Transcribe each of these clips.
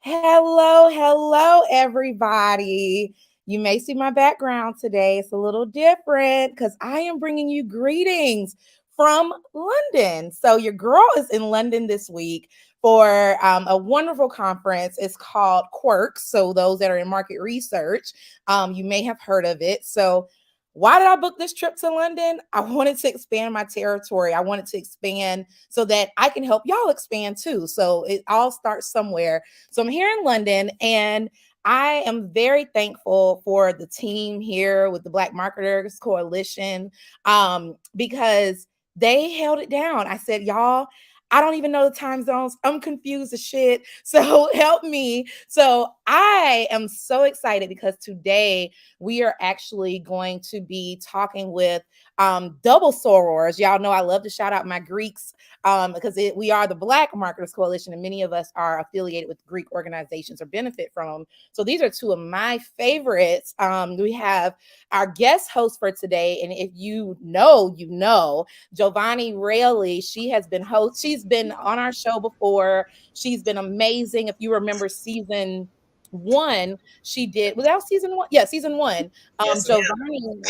Hello, everybody. You may see my background today. It's a little different because I am bringing you greetings from London. So, your girl is in London this week for a wonderful conference. It's called Quirk. So, those that are in market research, you may have heard of it. So, why did I book this trip to London? I wanted to expand my territory. I wanted to expand so that I can help y'all expand too. So it all starts somewhere. So I'm here in London and I am very thankful for the team here with the Black Marketers Coalition because they held it down. I said, y'all, I don't even know the time zones. I'm confused as shit. So help me. So I am so excited because today we are actually going to be talking with double sorors. Y'all know I love to shout out my Greeks because we are the Black Marketers Coalition, and many of us are affiliated with Greek organizations or benefit from them. So these are two of my favorites. We have our guest host for today, and if you know, Giovanni Rayleigh. She's been on our show before. She's been amazing. If you remember season one, was that season one? Yeah, season one. Yes, ma'am. Giovanni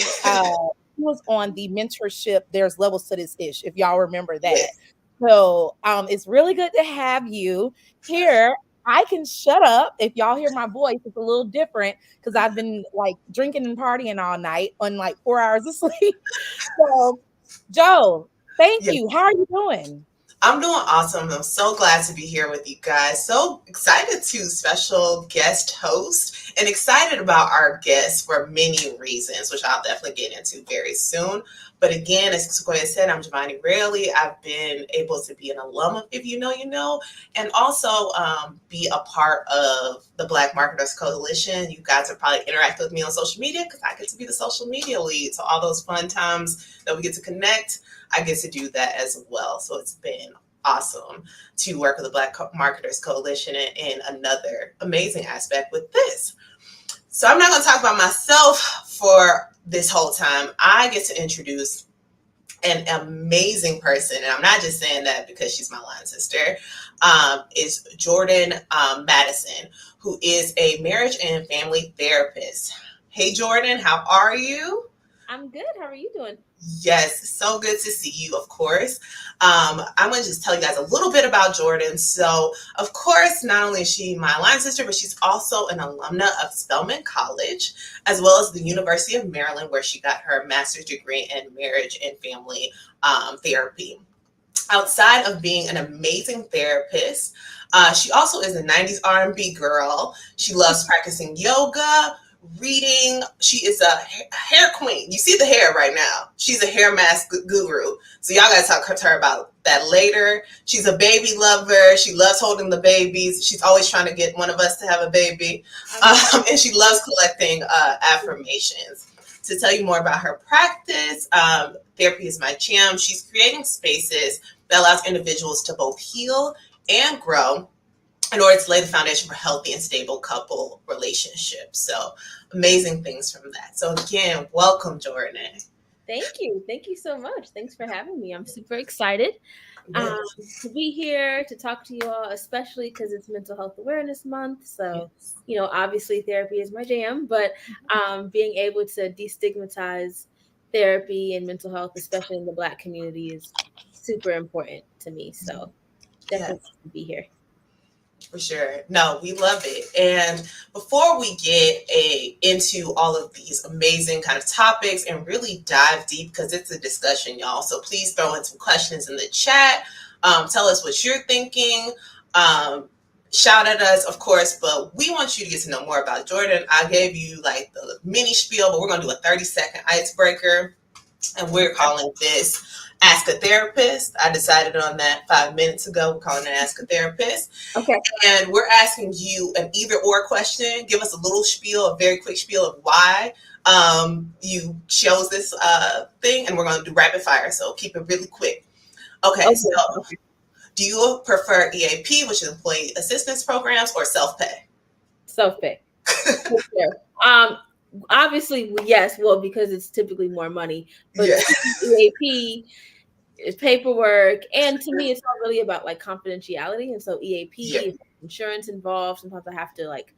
was on the mentorship. There's levels to this ish, if y'all remember that. Yes. So it's really good to have you here. I can shut up if y'all hear my voice. It's a little different because I've been like drinking and partying all night on like 4 hours of sleep. So, Joe, thank Yes. you. How are you doing? I'm doing awesome. I'm so glad to be here with you guys. So excited to special guest host and excited about our guests for many reasons, which I'll definitely get into very soon. But again, as Sequoia said, I'm Giovanni Rayleigh. I've been able to be an alum of If You Know, You Know, and also be a part of the Black Marketers Coalition. You guys have probably interacted with me on social media because I get to be the social media lead. So all those fun times that we get to connect, I get to do that as well. So it's been awesome to work with the Black Marketers Coalition in another amazing aspect with this. So I'm not going to talk about myself for this whole time. I get to introduce an amazing person, and I'm not just saying that because she's my line sister, is Jordan Madison, who is a marriage and family therapist. Hey, Jordan, how are you? I'm good. How are you doing? Yes, so good to see you, of course. I'm going to just tell you guys a little bit about Jordan. So, of course, not only is she my line sister, but she's also an alumna of Spelman College, as well as the University of Maryland, where she got her master's degree in marriage and family therapy. Outside of being an amazing therapist, she also is a 90s R&B girl. She loves practicing yoga, reading. She is a hair queen. You see the hair right now. She's a hair mask guru. So y'all got to talk to her about that later. She's a baby lover. She loves holding the babies. She's always trying to get one of us to have a baby. And she loves collecting affirmations. To tell you more about her practice, therapy is my jam. She's creating spaces that allows individuals to both heal and grow in order to lay the foundation for healthy and stable couple relationships. So amazing things from that. So again, welcome, Jordan. Thank you. Thank you so much. Thanks for having me. I'm super excited to be here to talk to you all, especially because it's Mental Health Awareness Month. So, obviously therapy is my jam, but being able to destigmatize therapy and mental health, especially in the Black community, is super important to me. So definitely to be here. For sure. No, we love it. And before we get into all of these amazing kind of topics and really dive deep, because it's a discussion, y'all. So please throw in some questions in the chat. Tell us what you're thinking. Shout at us, of course, but we want you to get to know more about Jordan. I gave you like the mini spiel, but we're going to do a 30-second icebreaker. And we're calling this Ask a Therapist. I decided on that 5 minutes ago. We're calling it Ask a Therapist. Okay. And we're asking you an either or question. Give us a little spiel, a very quick spiel of why you chose this thing. And we're going to do rapid fire. So keep it really quick. Okay. So do you prefer EAP, which is Employee Assistance Programs, or self-pay? Self-pay. Sure. Obviously, yes. Well, because it's typically more money. But EAP, it's paperwork. And to me, it's not really about like confidentiality. And so EAP, insurance involved, sometimes I have to like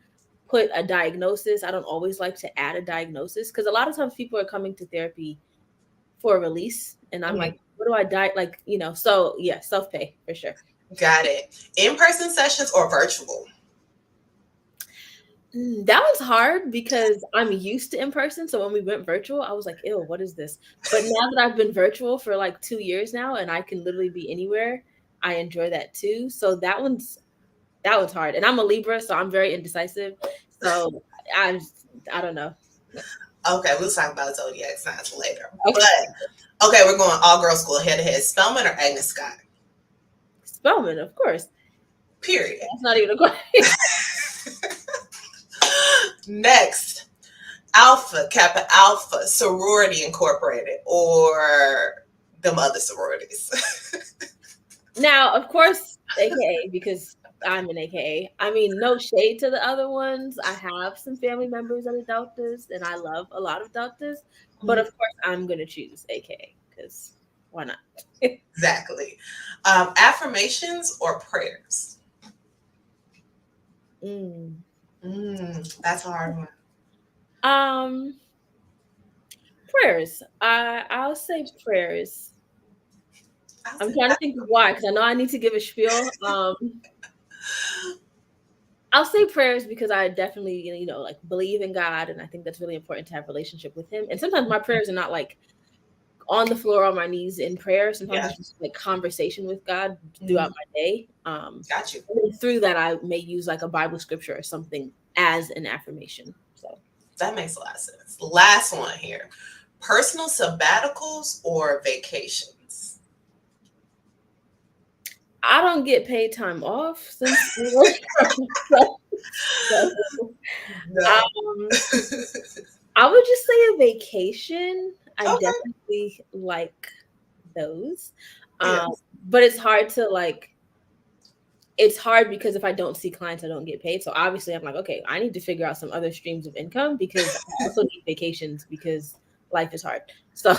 put a diagnosis. I don't always like to add a diagnosis because a lot of times people are coming to therapy for a release. And I'm like, what do I die? Like, so yeah, self-pay for sure. Got it. In-person sessions or virtual? That was hard because I'm used to in person. So when we went virtual, I was like, ew, what is this? But now that I've been virtual for like 2 years now and I can literally be anywhere, I enjoy that too. So that was hard. And I'm a Libra, so I'm very indecisive. So I don't know. Okay, we'll talk about zodiac signs later. Okay. But okay, we're going all girls school head to head. Spelman or Agnes Scott? Spelman, of course. Period. That's not even a question. Next, Alpha, Kappa Alpha, Sorority Incorporated, or them other sororities? Now, of course, AKA, because I'm an AKA. I mean, no shade to the other ones. I have some family members that are Deltas, and I love a lot of Deltas. But of course, I'm going to choose AKA, because why not? Exactly. Affirmations or prayers? That's a hard one. Prayers. I'll say prayers. I'm trying to think of why, because I know I need to give a spiel. I'll say prayers because I definitely, like believe in God, and I think that's really important to have a relationship with Him. And sometimes my prayers are not like on the floor on my knees in prayer. Sometimes it's just like conversation with God throughout my day. Got you. And through that, I may use like a Bible scripture or something as an affirmation. So that makes a lot of sense. Last one here: personal sabbaticals or vacations? I don't get paid time off since I would just say a vacation. I definitely like those. But it's hard to like, it's hard because if I don't see clients, I don't get paid. So obviously I'm like, okay, I need to figure out some other streams of income because I also need vacations because life is hard. So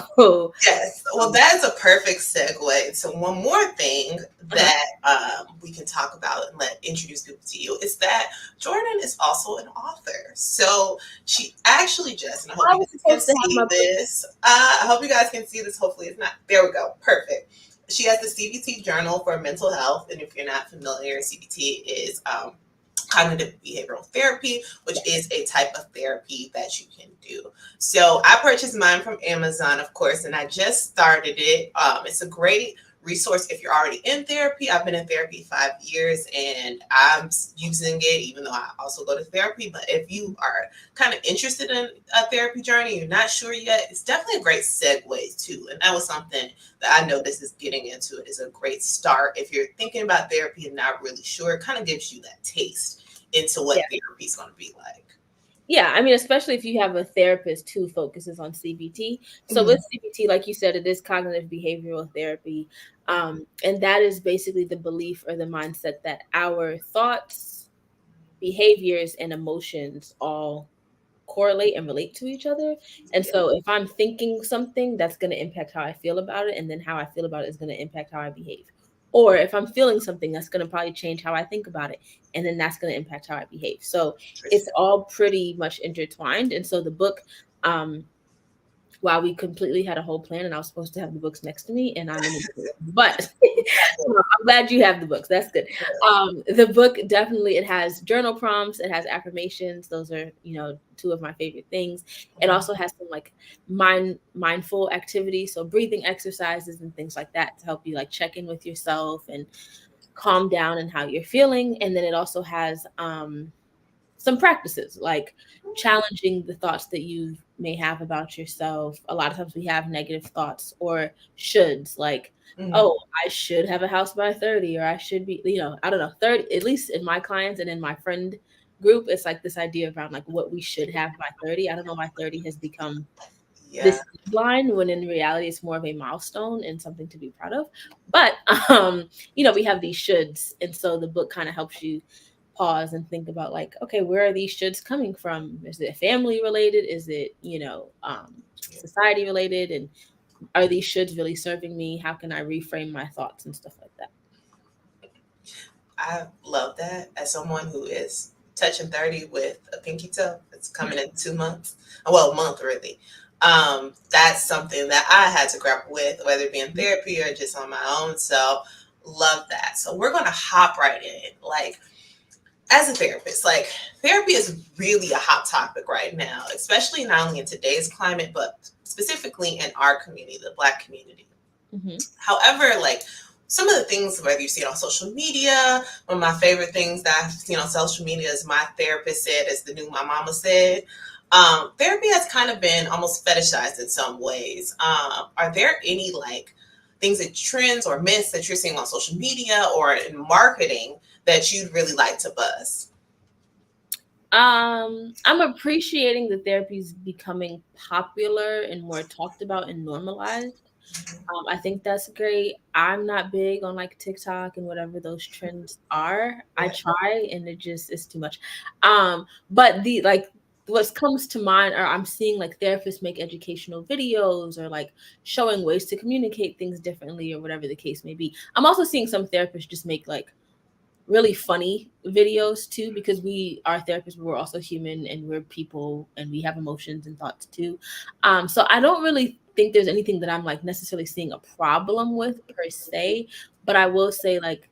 yes, well, that is a perfect segue to one more thing that we can talk about and introduce people to you is that Jordan is also an author. So she actually just, and I hope you guys can see this. I hope you guys can see this. Hopefully it's not. There we go. Perfect. She has the CBT Journal for Mental Health, and if you're not familiar, CBT is cognitive behavioral therapy, which is a type of therapy that you can do. So I purchased mine from Amazon, of course, and I just started it. It's a great resource if you're already in therapy. I've been in therapy 5 years and I'm using it, even though I also go to therapy. But if you are kind of interested in a therapy journey, you're not sure yet, it's definitely a great segue too. And that was something that I noticed is getting into it is a great start. If you're thinking about therapy and not really sure, it kind of gives you that taste into what therapy is going to be like. Yeah, I mean, especially if you have a therapist who focuses on CBT. So with CBT, like you said, it is cognitive behavioral therapy. And that is basically the belief or the mindset that our thoughts, behaviors, and emotions all correlate and relate to each other. And so if I'm thinking something, that's going to impact how I feel about it. And then how I feel about it is going to impact how I behave. Or if I'm feeling something, that's going to probably change how I think about it. And then that's going to impact how I behave. So it's all pretty much intertwined. And so the book, while we completely had a whole plan and I was supposed to have the books next to me and I'm in the but I'm glad you have the books. That's good. The book definitely, it has journal prompts, it has affirmations. Those are, two of my favorite things. It also has some like mindful activities. So breathing exercises and things like that to help you like check in with yourself and calm down and how you're feeling. And then it also has, some practices like challenging the thoughts that you may have about yourself. A lot of times we have negative thoughts or shoulds, like, oh, I should have a house by 30, or I should be, I don't know, 30, at least in my clients and in my friend group, it's like this idea around like what we should have by 30. I don't know why 30 has become this line when in reality it's more of a milestone and something to be proud of. But, we have these shoulds. And so the book kind of helps you pause and think about like, okay, where are these shoulds coming from? Is it family related? Is it, society related? And are these shoulds really serving me? How can I reframe my thoughts and stuff like that? I love that. As someone who is touching 30 with a pinky toe, it's coming in 2 months. Well, a month really. That's something that I had to grapple with, whether it be in therapy or just on my own. So love that. So we're gonna hop right in. Like, as a therapist, like, therapy is really a hot topic right now, especially not only in today's climate, but specifically in our community, the Black community. Mm-hmm. However, like, some of the things, whether you see it on social media, one of my favorite things that I've seen on social media is my therapist said, is the new my mama said. Therapy has kind of been almost fetishized in some ways. Are there any like things that trends or myths that you're seeing on social media or in marketing that you'd really like to buzz? I'm appreciating that therapy is becoming popular and more talked about and normalized. I think that's great. I'm not big on like TikTok and whatever those trends are. I try and it just is too much. But the like what comes to mind are I'm seeing like therapists make educational videos or like showing ways to communicate things differently or whatever the case may be. I'm also seeing some therapists just make like really funny videos too, because we are therapists, but we're also human and we're people and we have emotions and thoughts too. So I don't really think there's anything that I'm like necessarily seeing a problem with per se, but I will say like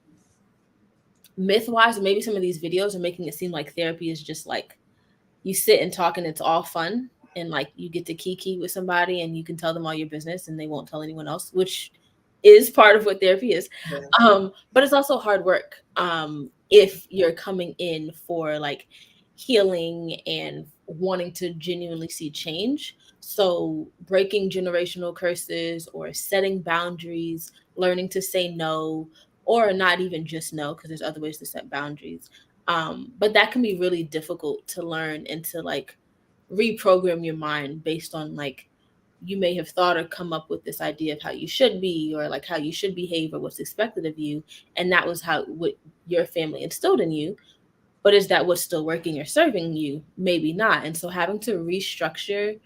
myth wise, maybe some of these videos are making it seem like therapy is just like you sit and talk and it's all fun and like you get to kiki with somebody and you can tell them all your business and they won't tell anyone else, which is part of what therapy is. But it's also hard work if you're coming in for like healing and wanting to genuinely see change. So breaking generational curses or setting boundaries, learning to say no, or not even just no, because there's other ways to set boundaries. But that can be really difficult to learn and to like reprogram your mind based on like you may have thought or come up with this idea of how you should be or like how you should behave or what's expected of you, and that was how what your family instilled in you. But is that what's still working or serving you? Maybe not. And so having to restructure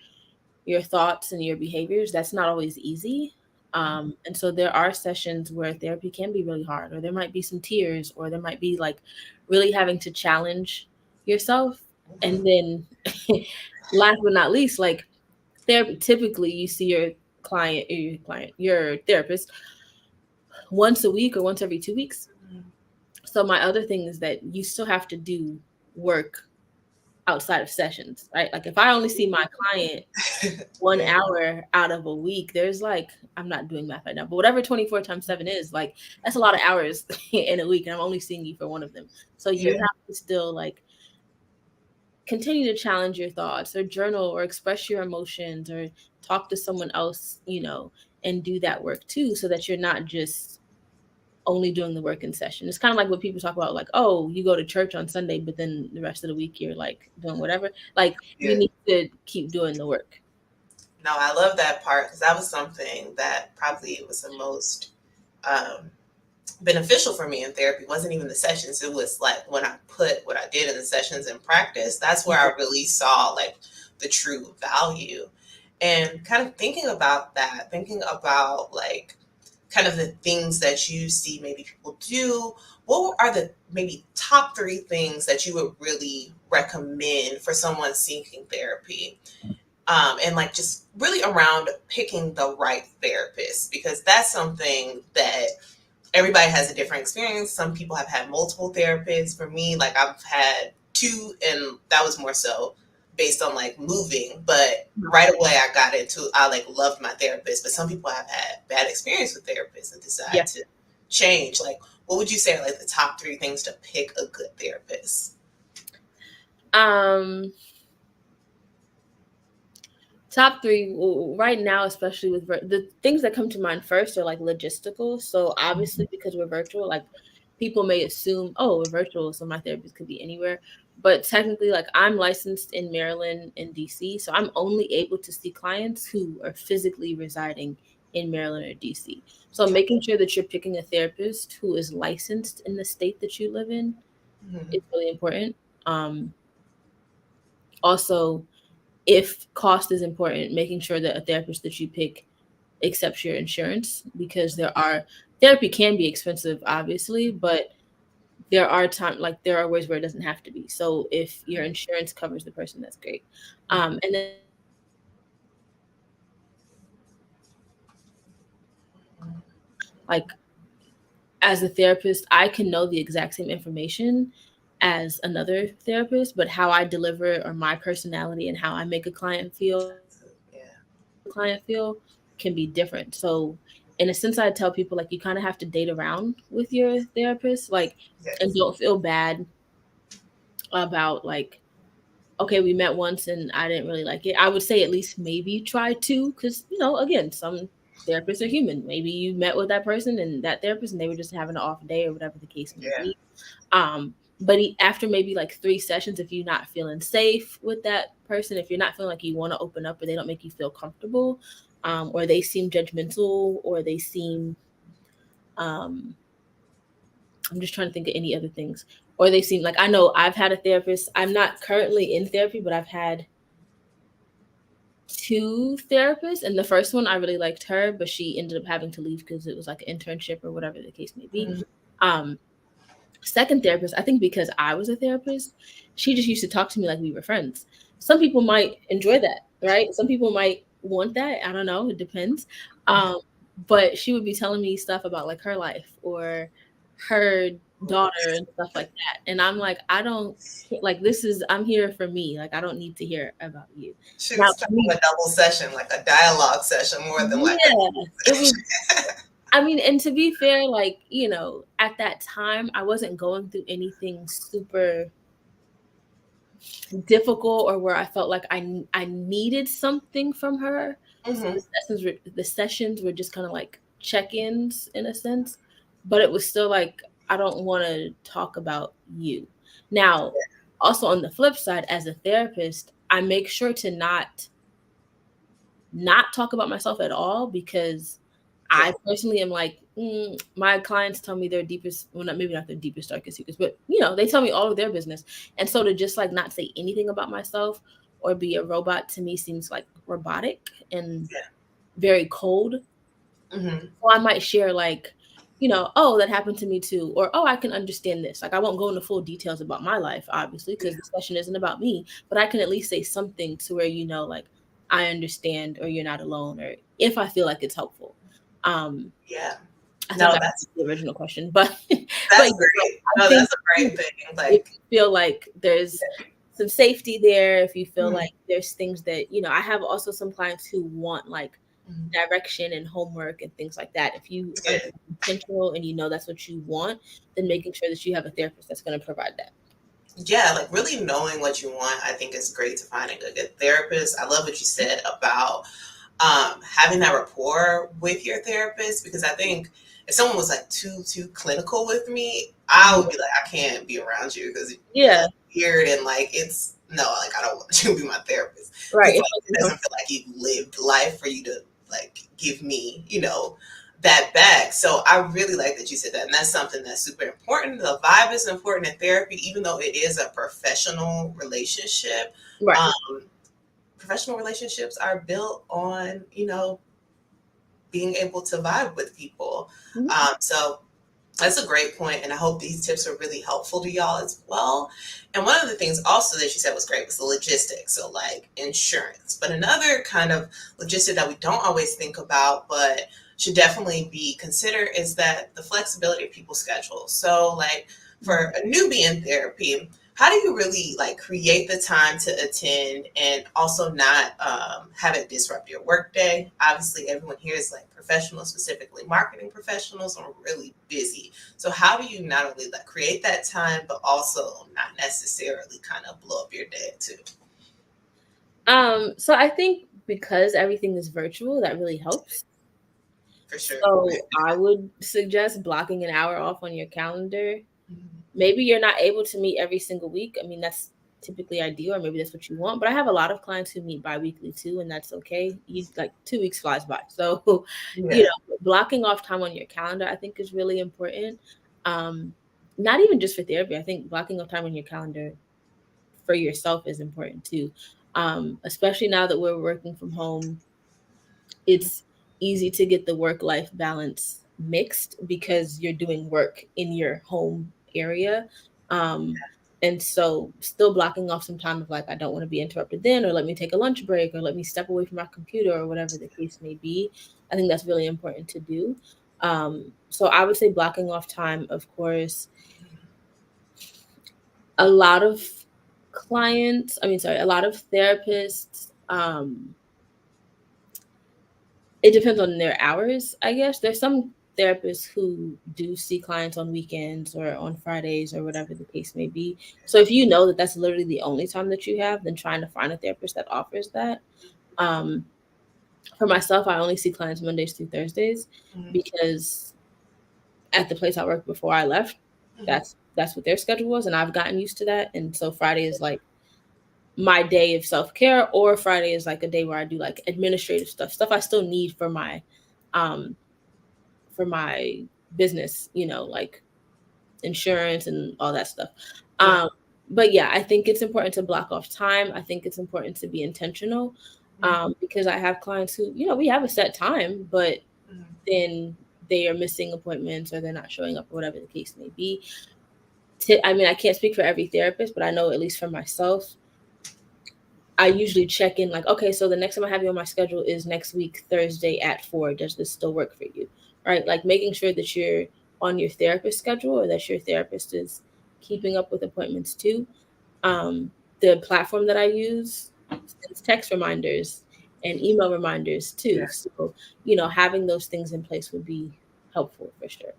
your thoughts and your behaviors, that's not always easy. And so there are sessions where therapy can be really hard, or there might be some tears, or there might be like really having to challenge yourself. And then last but not least, like therapy, typically you see your therapist once a week or once every 2 weeks. So my other thing is that you still have to do work outside of sessions, right? Like if I only see my client 1 hour out of a week, there's like, I'm not doing math right now, but whatever 24 times 7 is, like that's a lot of hours in a week. And I'm only seeing you for one of them. So you have to still like continue to challenge your thoughts or journal or express your emotions or talk to someone else, and do that work too, so that you're not just only doing the work in session. It's kind of like what people talk about, like, oh, you go to church on Sunday, but then the rest of the week you're like doing whatever. Like you need to keep doing the work. No, I love that part because that was something that probably was the most beneficial for me in therapy. It wasn't even the sessions. It was like when I put what I did in the sessions in practice, that's where I really saw like the true value. And kind of thinking about that, thinking about like kind of the things that you see maybe people do, what are the maybe top 3 things that you would really recommend for someone seeking therapy? And like just really around picking the right therapist, because that's something that everybody has a different experience. Some people have had multiple therapists. For me, like I've had 2, and that was more so based on like moving. But right away I like loved my therapist. But some people have had bad experience with therapists and decide to change. Like, what would you say are like the top 3 things to pick a good therapist? Top 3 right now, especially with the things that come to mind first are like logistical. So obviously, because we're virtual, like people may assume, oh, we're virtual, so my therapist could be anywhere. But technically, like I'm licensed in Maryland and DC, so I'm only able to see clients who are physically residing in Maryland or DC. So making sure that you're picking a therapist who is licensed in the state that you live in is really important. Also, if cost is important, making sure that a therapist that you pick accepts your insurance, because therapy can be expensive, obviously, but there are there are ways where it doesn't have to be. So if your insurance covers the person, that's great. And then the second thing is like like as a therapist, I can know the exact same information as another therapist, but how I deliver or my personality and how I make a client feel Yeah. can be different. So in a sense, I tell people like you kind of have to date around with your therapist, like, and Yes. don't feel bad about like, okay, we met once and I didn't really like it. I would say at least maybe try to, because again, some therapists are human. Maybe you met with that person and that therapist and they were just having an off day or whatever the case may Yeah. be. But after maybe like 3 sessions, if you're not feeling safe with that person, if you're not feeling like you want to open up or they don't make you feel comfortable, or they seem judgmental, or they seem um I'm just trying to think of any other things. Or they seem like, I know I've had a therapist. I'm not currently in therapy, but I've had 2 therapists. And the first one, I really liked her, but she ended up having to leave because it was like an internship or whatever the case may be. Mhm. Um, Second therapist, I think because I was a therapist, she just used to talk to me like we were friends. Some people might enjoy that, right? Some people might want that. I don't know. It depends. Um, but she would be telling me stuff about like her life or her daughter and stuff like that. And I'm like, I don't like this is I'm here for me. Like I don't need to hear about you. She Now was to trying me, a double session, like a dialogue session, more than like yeah, a it was I mean, and to be fair, like, at that time, I wasn't going through anything super difficult or where I felt like I needed something from her. So hmm the sessions were just kind of like check-ins in a sense, but it was still like I don't want to talk about you. Now, also on the flip side, as a therapist, I make sure to not talk about myself at all, because Yeah. I personally am like, my clients tell me their deepest, well, not maybe not their deepest, darkest secrets, but they tell me all of their business. And so to just like not say anything about myself or be a robot to me seems like robotic and Yeah. very cold. hmm So I might share like, oh, that happened to me too, or oh, I can understand this. Like I won't go into full details about my life, obviously, because the session isn't about me, but I can at least say something to where like I understand, or you're not alone, or if I feel like it's helpful. Um, Yeah. I think No, I that's the original question, but but that's great. I No, think that's a great thing. if Like, you feel like there's some safety there, if you feel mhm, like there's things that I have also some clients who want like mhm. direction and homework and things like that. If you are Yeah. intentional and that's what you want, then making sure that you have a therapist that's going to provide that. Yeah, like really knowing what you want, I think is great to finding a good therapist. I love what you said about having that rapport with your therapist, because I think if someone was like too clinical with me, I would be like, I can't be around you because you're Yeah, like weird and like it's no, like I don't want you to be my therapist because right. like it doesn't feel like you've lived life for you to like give me, that back. So I really like that you said that, and that's something that's super important. The vibe is important in therapy, even though it is a professional relationship. Right. Um, Professional relationships are built on being able to vibe with people. Mhm. So that's a great point, and I hope these tips are really helpful to y'all as well. And one of the things also that you said was great was the logistics, so like insurance. But another kind of logistic that we don't always think about, but should definitely be considered, is that the flexibility of people's schedules. So like for a newbie in therapy, how do you really like create the time to attend and also not have it disrupt your workday? Obviously, everyone here is like professionals, specifically marketing professionals, are really busy. So how do you not only like create that time, but also not necessarily kind of blow up your day too? So I think because everything is virtual, that really helps. For sure. So I would suggest blocking an hour off on your calendar. Mhm. Maybe you're not able to meet every single week. I mean, that's typically ideal, or maybe that's what you want. But I have a lot of clients who meet biweekly too, and that's okay. You like 2 weeks flies by. So, Yeah. blocking off time on your calendar, I think is really important. Um, Not even just for therapy. I think blocking off time on your calendar for yourself is important too. Especially now that we're working from home, it's easy to get the work-life balance mixed because you're doing work in your home area. And so still blocking off some time of like, I don't want to be interrupted then, or let me take a lunch break, or let me step away from my computer, or whatever the case may be. I think that's really important to do. So I would say blocking off time, of course. A lot of a lot of therapists, it depends on their hours, I guess. There's some therapists who do see clients on weekends or on Fridays or whatever the case may be. So if you know that that's literally the only time that you have, then trying to find a therapist that offers that. Um, for myself, I only see clients Mondays through Thursdays because at the place I worked before I left, that's what their schedule was, and I've gotten used to that. And so Friday is like my day of self-care, or Friday is like a day where I do like administrative stuff I still need for my business, like insurance and all that stuff. But yeah, I think it's important to block off time. I think it's important to be intentional, because I have clients who, we have a set time, but then they are missing appointments or they're not showing up or whatever the case may be. I can't speak for every therapist, but I know at least for myself, I usually check in like, okay, so the next time I have you on my schedule is next week, Thursday at 4. Does this still work for you? Right? Like making sure that you're on your therapist schedule, or that your therapist is keeping up with appointments too. The platform that I use sends text reminders and email reminders too. So, having those things in place would be helpful for sure.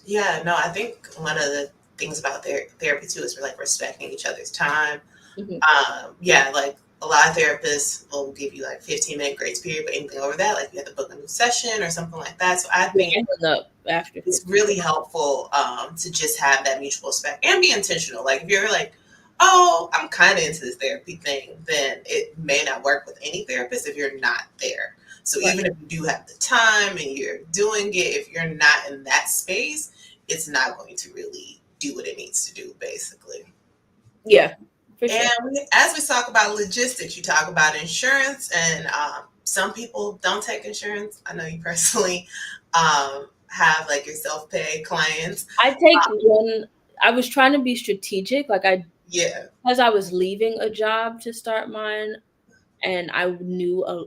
Yeah, no, I think one of the things about therapy too is like respecting each other's time. Like a lot of therapists will give you like 15-minute grace period, but anything over that, like you have to book a new session or something like that. So I think it's really helpful to just have that mutual respect and be intentional. Like if you're like, oh, I'm kind of into this therapy thing, then it may not work with any therapist if you're not there. So even if you do have the time and you're doing it, if you're not in that space, it's not going to really do what it needs to do, basically. Yeah. Sure. And as we talk about logistics, you talk about insurance, and some people don't take insurance. I know you personally have like your self-pay clients. I take one. I was trying to be strategic. Because I was leaving a job to start mine, and I knew a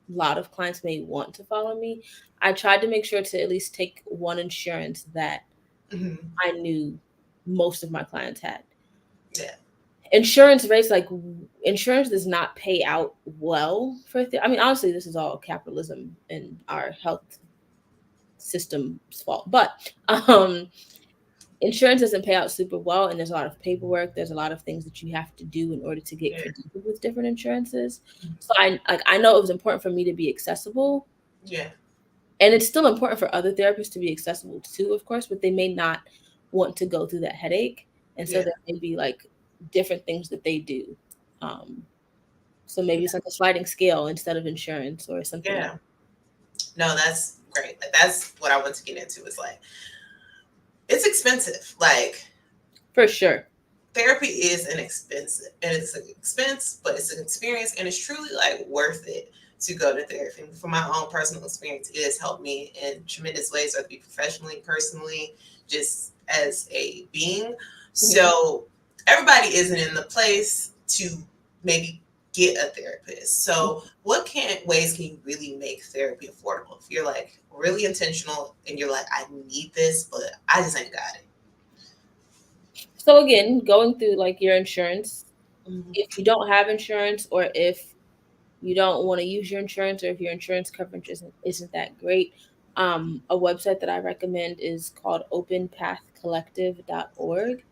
lot of clients may want to follow me. I tried to make sure to at least take one insurance that I knew most of my clients had. Yeah. Insurance rates, insurance does not pay out well for honestly, this is all capitalism and our health system's fault, but insurance doesn't pay out super well, and there's a lot of paperwork, there's a lot of things that you have to do in order to get credentialed with different insurances. So I know it was important for me to be accessible, and it's still important for other therapists to be accessible too, of course, but they may not want to go through that headache, and so there may be like different things that they do. So maybe it's like a sliding scale instead of insurance or something. Yeah. No, that's great. Like, that's what I want to get into, is like, it's expensive. Like, for sure. Therapy is expense, but it's an experience, and it's truly like worth it to go to therapy. From my own personal experience, it has helped me in tremendous ways, whether it be professionally, personally, just as a being. So everybody isn't in the place to maybe get a therapist. So what ways can you really make therapy affordable? If you're like really intentional and you're like, I need this, but I just ain't got it. So again, going through like your insurance, if you don't have insurance, or if you don't want to use your insurance, or if your insurance coverage isn't that great, a website that I recommend is called openpathcollective.org.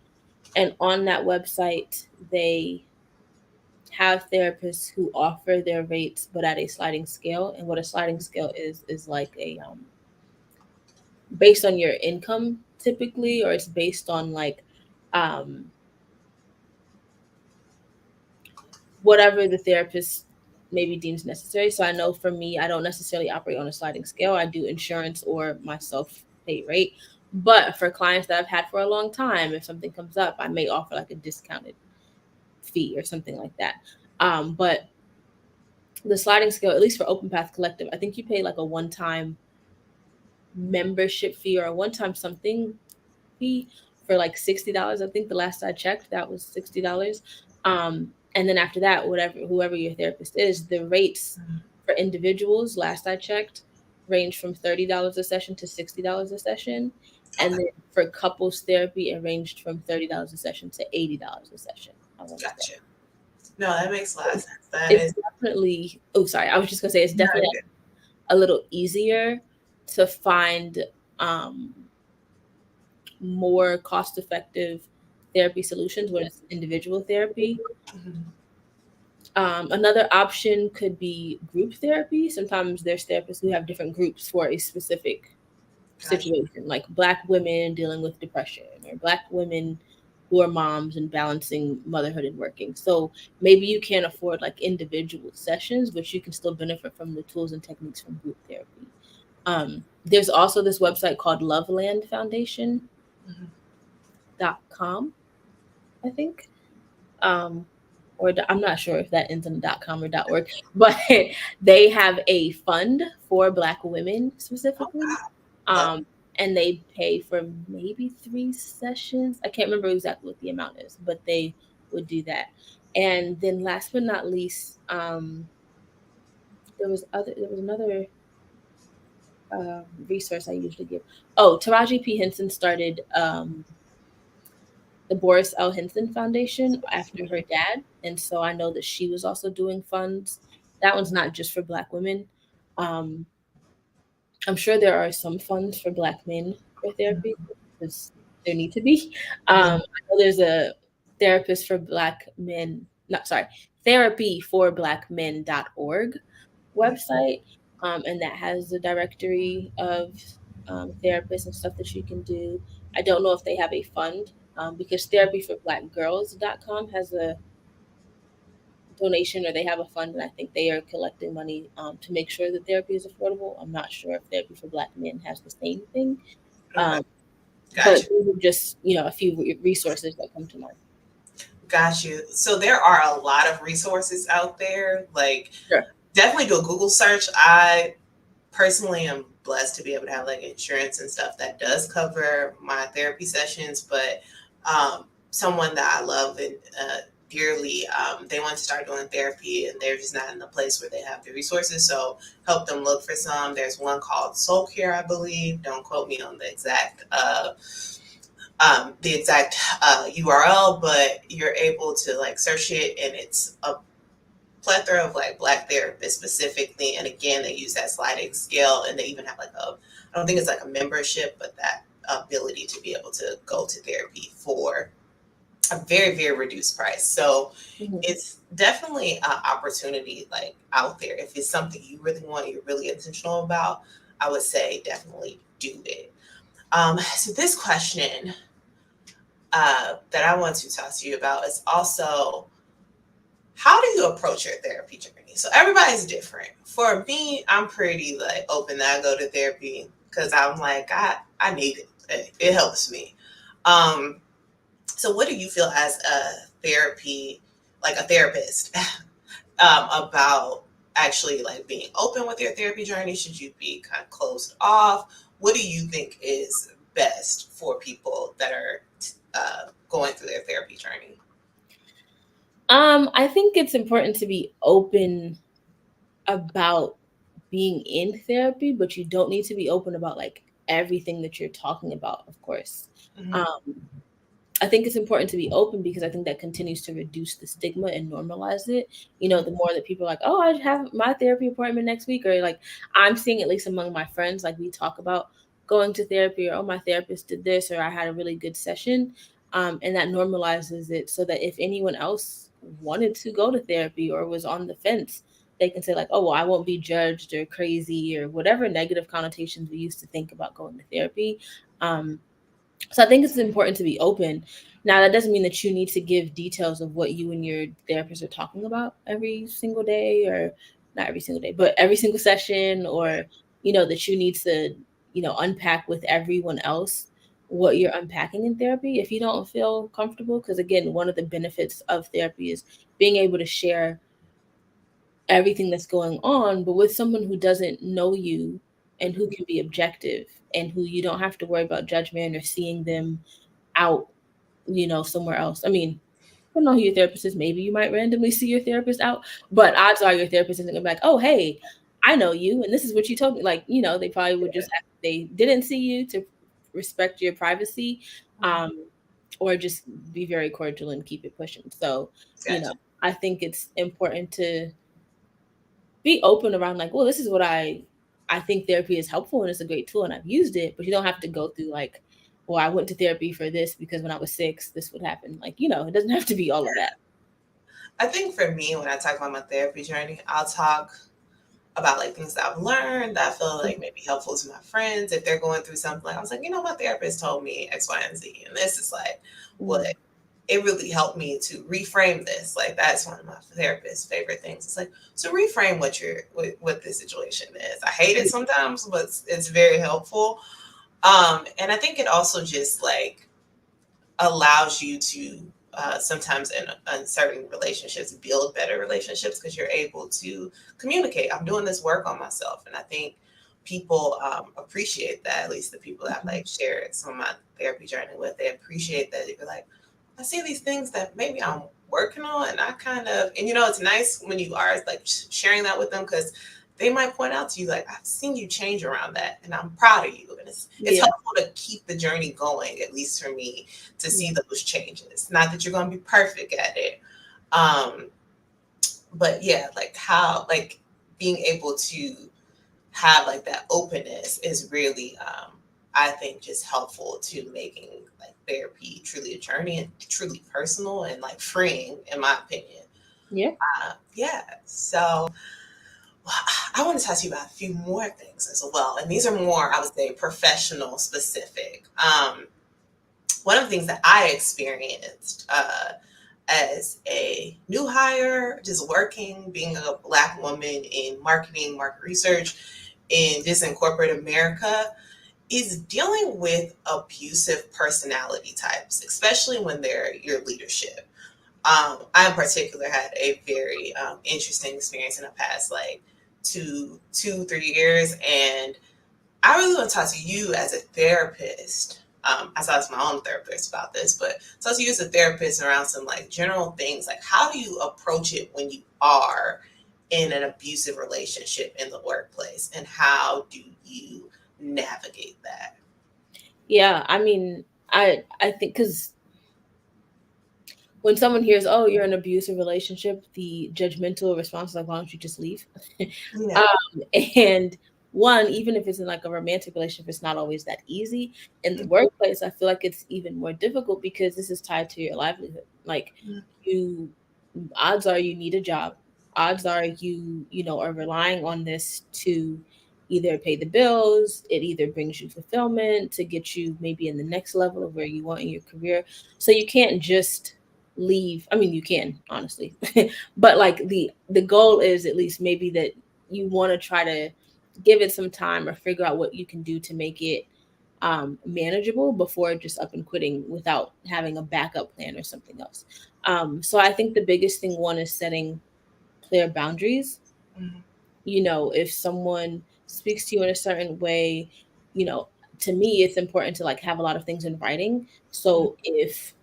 And on that website, they have therapists who offer their rates, but at a sliding scale. And what a sliding scale is like a based on your income typically, or it's based on like whatever the therapist maybe deems necessary. So I know for me, I don't necessarily operate on a sliding scale. I do insurance or my self-pay rate. But for clients that I've had for a long time, if something comes up, I may offer like a discounted fee or something like that. But the sliding scale, at least for Open Path Collective, I think you pay like a one-time membership fee or a one-time something fee for like $60. I think the last I checked, that was $60. And then after that, whoever your therapist is, the rates for individuals, last I checked, range from $30 a session to $60 a session. And then for couples therapy, it ranged from $30 a session to $80 a session. Gotcha. No, that makes a lot of sense. It's definitely, I was just gonna say it's definitely a little easier to find more cost-effective therapy solutions when it's individual therapy. Another option could be group therapy. Sometimes there's therapists who have different groups for a specific situation, like Black women dealing with depression or Black women who are moms and balancing motherhood and working. So maybe you can't afford like individual sessions, but you can still benefit from the tools and techniques from group therapy. There's also this website called Loveland Foundation.com, I think. Or I'm not sure if that ends in .com or .org, but they have a fund for Black women specifically. And they pay for maybe 3 sessions. I can't remember exactly what the amount is, but they would do that. And then last but not least, there was another resource I usually give. Oh, Taraji P. Henson started the Boris L. Henson Foundation after her dad. And so I know that she was also doing funds. That one's not just for Black women. I'm sure there are some funds for Black men for therapy because there need to be. I know there's a therapist for Black men, therapyforblackmen.org website. And that has a directory of therapists and stuff that you can do. I don't know if they have a fund because therapyforblackgirls.com has a donation, or they have a fund, and I think they are collecting money to make sure that therapy is affordable. I'm not sure if Therapy for Black Men has the same thing. But these are just, a few resources that come to mind. Got you. So there are a lot of resources out there. Like, definitely do a Google search. I personally am blessed to be able to have like insurance and stuff that does cover my therapy sessions, but someone that I love and dearly, they want to start doing therapy and they're just not in the place where they have the resources. So help them look for some. There's one called Soul Care, I believe. Don't quote me on the exact URL, but you're able to like search it, and it's a plethora of like Black therapists specifically. And again, they use that sliding scale, and they even have like I don't think it's like a membership, but that ability to be able to go to therapy for a very, very reduced price. So it's definitely an opportunity like out there. If it's something you really want, you're really intentional about, I would say definitely do it. So this question that I want to talk to you about is also, how do you approach your therapy journey? So everybody's different. For me, I'm pretty like open that I go to therapy because I'm like, I need it. It helps me. So what do you feel as a therapist about actually like being open with your therapy journey? Should you be kind of closed off? What do you think is best for people that are going through their therapy journey? I think it's important to be open about being in therapy, but you don't need to be open about like everything that you're talking about, of course. I think it's important to be open because I think that continues to reduce the stigma and normalize it. The more that people are like, oh, I have my therapy appointment next week, or like I'm seeing, at least among my friends, like we talk about going to therapy, or oh, my therapist did this, or I had a really good session. And that normalizes it so that if anyone else wanted to go to therapy or was on the fence, they can say like, oh, well, I won't be judged or crazy or whatever negative connotations we used to think about going to therapy. So I think it's important to be open. Now, that doesn't mean that you need to give details of what you and your therapist are talking about every single day, or not every single day, but every single session, or, that you need to, unpack with everyone else what you're unpacking in therapy if you don't feel comfortable. Because again, one of the benefits of therapy is being able to share everything that's going on, but with someone who doesn't know you and who can be objective and who you don't have to worry about judgment or seeing them out, somewhere else. I mean, I don't know who your therapist is. Maybe you might randomly see your therapist out, but odds are your therapist isn't gonna be like, oh, hey, I know you, and this is what you told me. Like, they probably would just, they didn't see you to respect your privacy, um, or just be very cordial and keep it pushing. So, Gotcha. I think it's important to be open around like, well, this is what I think therapy is helpful and it's a great tool and I've used it, but you don't have to go through like, well, I went to therapy for this because when I was 6, this would happen. Like, it doesn't have to be all of that. I think for me, when I talk about my therapy journey, I'll talk about like things that I've learned that I feel like may be helpful to my friends if they're going through something. Like I was like, my therapist told me X, Y, and Z, and this is like what it really helped me to reframe this. Like that's one of my therapist's favorite things. It's like to reframe what this situation is. I hate it sometimes, but it's very helpful. And I think it also just like allows you to sometimes in certain relationships build better relationships because you're able to communicate. I'm doing this work on myself, and I think people appreciate that. At least the people that like shared some of my therapy journey with, they appreciate that. They're like, I see these things that maybe I'm working on, and I kind of, and it's nice when you are like sharing that with them because they might point out to you like, I've seen you change around that, and I'm proud of you. And it's helpful to keep the journey going, at least for me, to see those changes. Not that you're going to be perfect at it, but yeah, like how like being able to have like that openness is really, I think, just helpful to making like therapy truly a journey and truly personal and like freeing, in my opinion. Yeah. So I want to talk to you about a few more things as well. And these are more, I would say, professional specific. One of the things that I experienced as a new hire, just working, being a Black woman in marketing, market research, in just in corporate America, is dealing with abusive personality types, especially when they're your leadership. I in particular had a very interesting experience in the past, like 3 years. And I really want to talk to you as a therapist. I talked to my own therapist about this, but talk to you as a therapist around some like general things, like how do you approach it when you are in an abusive relationship in the workplace, and how do you navigate that? Yeah, I mean, I think because when someone hears, "Oh, you're in an abusive relationship," the judgmental response is like, "Why don't you just leave?" Yeah. And one, even if it's in like a romantic relationship, it's not always that easy. In the workplace, I feel like it's even more difficult because this is tied to your livelihood. Like you, odds are you need a job. Odds are you are relying on this to either pay the bills. It either brings you fulfillment to get you maybe in the next level of where you want in your career. So you can't just leave. I mean, you can honestly, but like the goal is at least maybe that you want to try to give it some time or figure out what you can do to make it manageable before just up and quitting without having a backup plan or something else. So I think the biggest thing one is setting clear boundaries. If someone speaks to you in a certain way, you know, to me, it's important to like have a lot of things in writing. So if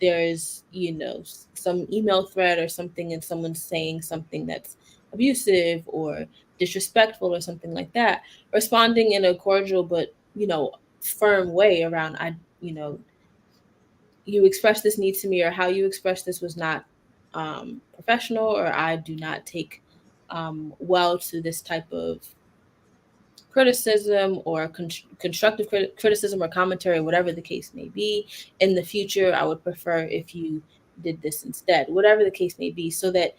there's some email thread or something and someone's saying something that's abusive or disrespectful or something like that, responding in a cordial but firm way around you express this need to me, or how you express this was not professional, or I do not take well to this type of criticism or constructive criticism or commentary, whatever the case may be. In the future, I would prefer if you did this instead, whatever the case may be, so that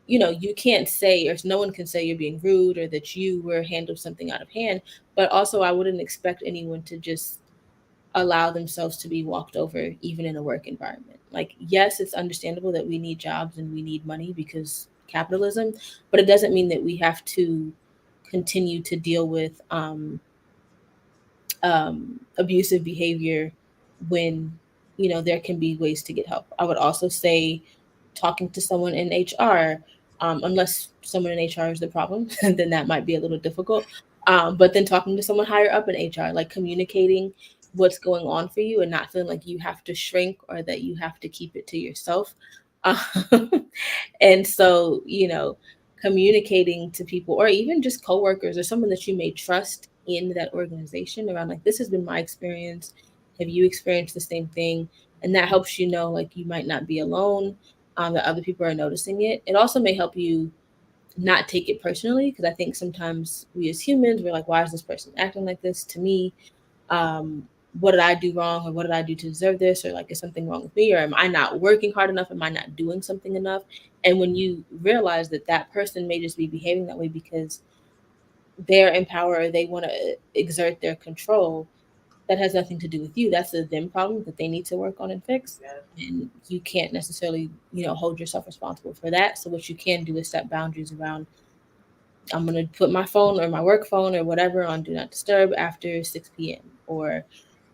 you can't say, or no one can say you're being rude or that you were handled something out of hand. But also, I wouldn't expect anyone to just allow themselves to be walked over, even in a work environment. Like, yes, it's understandable that we need jobs and we need money because capitalism, but it doesn't mean that we have to continue to deal with abusive behavior when there can be ways to get help. I would also say talking to someone in HR, unless someone in HR is the problem, then that might be a little difficult. But then talking to someone higher up in HR, like communicating what's going on for you and not feeling like you have to shrink or that you have to keep it to yourself. Um, and so, communicating to people or even just coworkers or someone that you may trust in that organization around, like, this has been my experience. Have you experienced the same thing? And that helps you know, like, you might not be alone, that other people are noticing it. It also may help you not take it personally, because I think sometimes we as humans, we're like, why is this person acting like this to me? um, what did I do wrong, or what did I do to deserve this, or like, is something wrong with me, or am I not working hard enough? Am I not doing something enough? And when you realize that that person may just be behaving that way because they're in power or they want to exert their control, that has nothing to do with you. That's a them problem that they need to work on and fix. And you can't necessarily, hold yourself responsible for that. So what you can do is set boundaries around, I'm going to put my phone or my work phone or whatever on do not disturb after 6 p.m. Or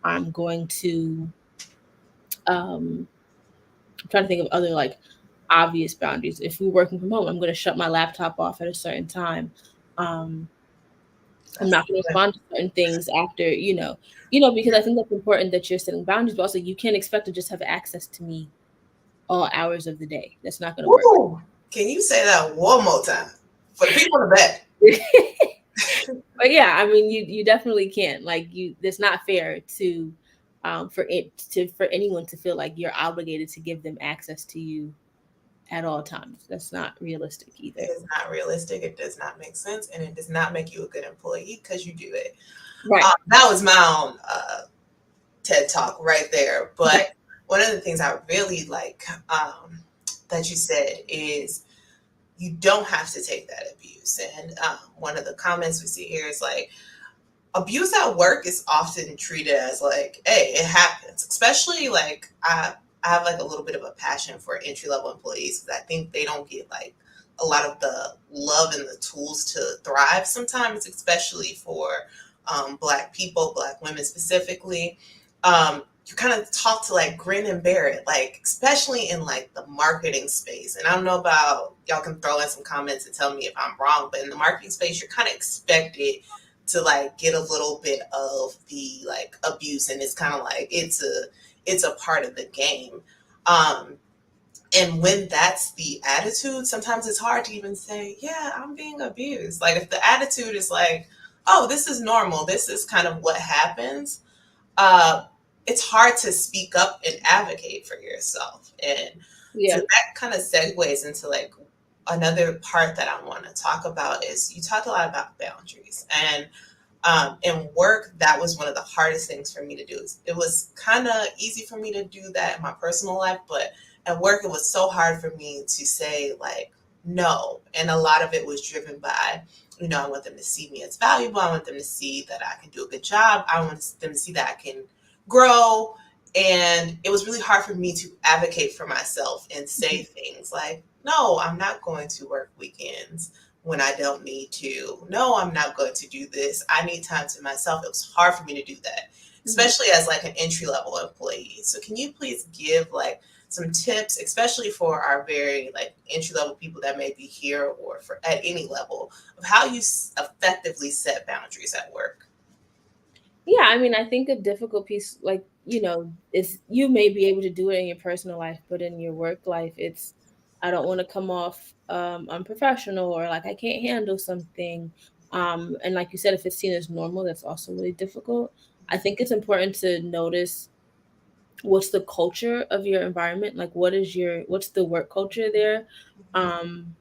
I'm going to, I'm trying to think of other like obvious boundaries. If we're working from home, I'm going to shut my laptop off at a certain time. Um, I'm not going to respond to certain things after, because I think that's important that you're setting boundaries, but also you can't expect to just have access to me all hours of the day. That's not going to work. Ooh, can you say that one more time for the people in the back? But yeah, I mean, you definitely can't. Like, it's not fair to for anyone to feel like you're obligated to give them access to you at all times. That's not realistic either. It is not realistic. It does not make sense, and it does not make you a good employee because you do it. Right. That was my own TED talk right there. But one of the things I really like that you said is you don't have to take that abuse. And one of the comments we see here is like, abuse at work is often treated as like, hey, it happens. Especially like I have like a little bit of a passion for entry level employees because I think they don't get like a lot of the love and the tools to thrive sometimes, especially for Black people, Black women specifically. You kind of talk to like grin and bear it, like especially in like the marketing space. And I don't know about y'all can throw in some comments and tell me if I'm wrong, but in the marketing space, you're kind of expected to like get a little bit of the like abuse, and it's kind of like it's a part of the game. And when that's the attitude, sometimes it's hard to even say, yeah, I'm being abused. Like if the attitude is like, oh, this is normal, this is kind of what happens, it's hard to speak up and advocate for yourself. And so that kind of segues into like another part that I want to talk about is you talked a lot about boundaries. And in work, that was one of the hardest things for me to do. It was kind of easy for me to do that in my personal life, but at work, it was so hard for me to say like, no. And a lot of it was driven by, I want them to see me as valuable. I want them to see that I can do a good job. I want them to see that I can grow. And it was really hard for me to advocate for myself and say things like, no, I'm not going to work weekends when I don't need to. No, I'm not going to do this. I need time to myself. It was hard for me to do that, especially as like an entry level employee. So can you please give like some tips, especially for our very like entry level people that may be here or for at any level, of how you effectively set boundaries at work? Yeah, I mean, I think a difficult piece, like, is you may be able to do it in your personal life, but in your work life, it's, I don't want to come off unprofessional, or like I can't handle something. And like you said, if it's seen as normal, that's also really difficult. I think it's important to notice what's the culture of your environment, like what's the work culture there. Um,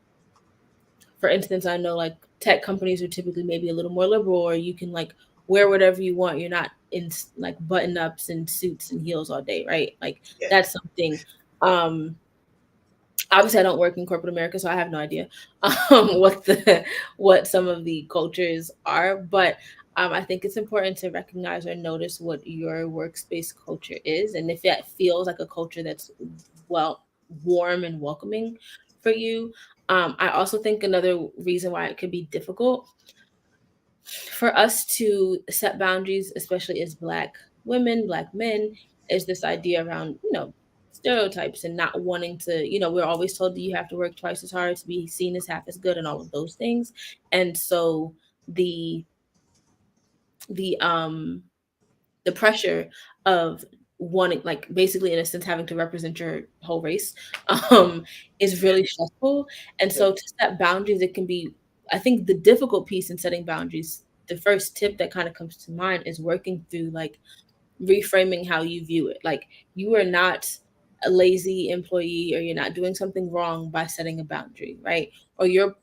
for instance, I know like tech companies are typically maybe a little more liberal, or you can like wear whatever you want. You're not in like button ups and suits and heels all day, right? Like that's something. Obviously, I don't work in corporate America, so I have no idea what some of the cultures are. But I think it's important to recognize or notice what your workspace culture is, and if that feels like a culture that's warm and welcoming for you. I also think another reason why it could be difficult for us to set boundaries, especially as Black women, Black men, is this idea around, stereotypes and not wanting to, we're always told that you have to work twice as hard to be seen as half as good and all of those things. And so the the um the pressure of wanting, like, basically in a sense having to represent your whole race, um is really stressful. And so to set boundaries, it can be, I think the difficult piece in setting boundaries, the first tip that kind of comes to mind is working through, like, reframing how you view it. Like, you are not a lazy employee, or you're not doing something wrong by setting a boundary, right? Or your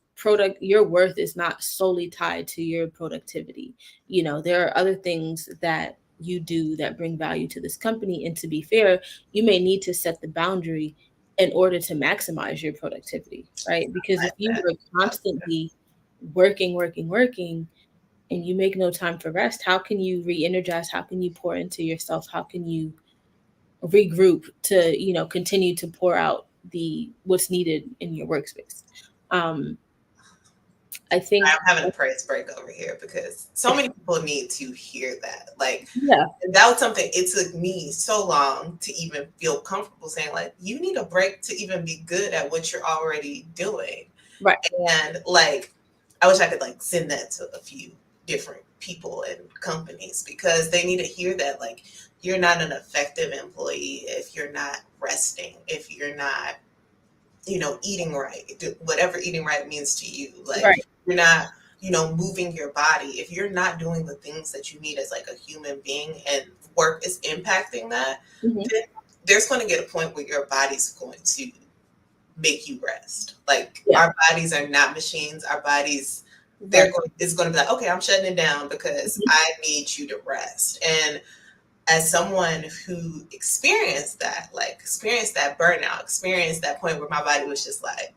worth is not solely tied to your productivity. There are other things that you do that bring value to this company. And to be fair, you may need to set the boundary in order to maximize your productivity, right? Because if you are constantly working, and you make no time for rest, how can you re-energize? How can you pour into yourself? How can you regroup to, continue to pour out the what's needed in your workspace? um I think, I'm having a praise break over here because so many people need to hear that. Like, yeah, that was something it took me so long to even feel comfortable saying, like, you need a break to even be good at what you're already doing. right, And like, I wish I could like send that to a few different people and companies because they need to hear that, like, you're not an effective employee if you're not resting, if you're not, eating right, whatever eating right means to you. Like, right. you're not, moving your body. If you're not doing the things that you need as like a human being and work is impacting that, Hmm. then there's going to get a point where your body's going to make you rest. Like, Yeah. our bodies are not machines. Our bodies, Right. it's going to be like, okay, I'm shutting it down because Mhm. I need you to rest. And as someone who experienced that, like experienced that burnout, experienced that point where my body was just like,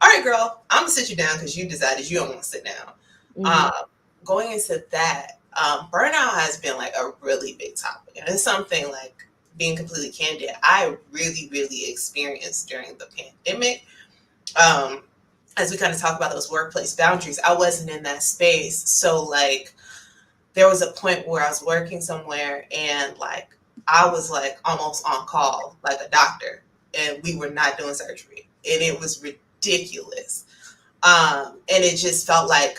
all right, girl, I'm gonna sit you down because you decided you don't want to sit down. Mhm. Um, Going into that, burnout has been like a really big topic, and it's something, like, being completely candid, I really, really experienced during the pandemic. Um, as we kind of talk about those workplace boundaries, I wasn't in that space, so like there was a point where I was working somewhere and like I was like almost on call, like a doctor, and we were not doing surgery, and it was ridiculous. And it just felt like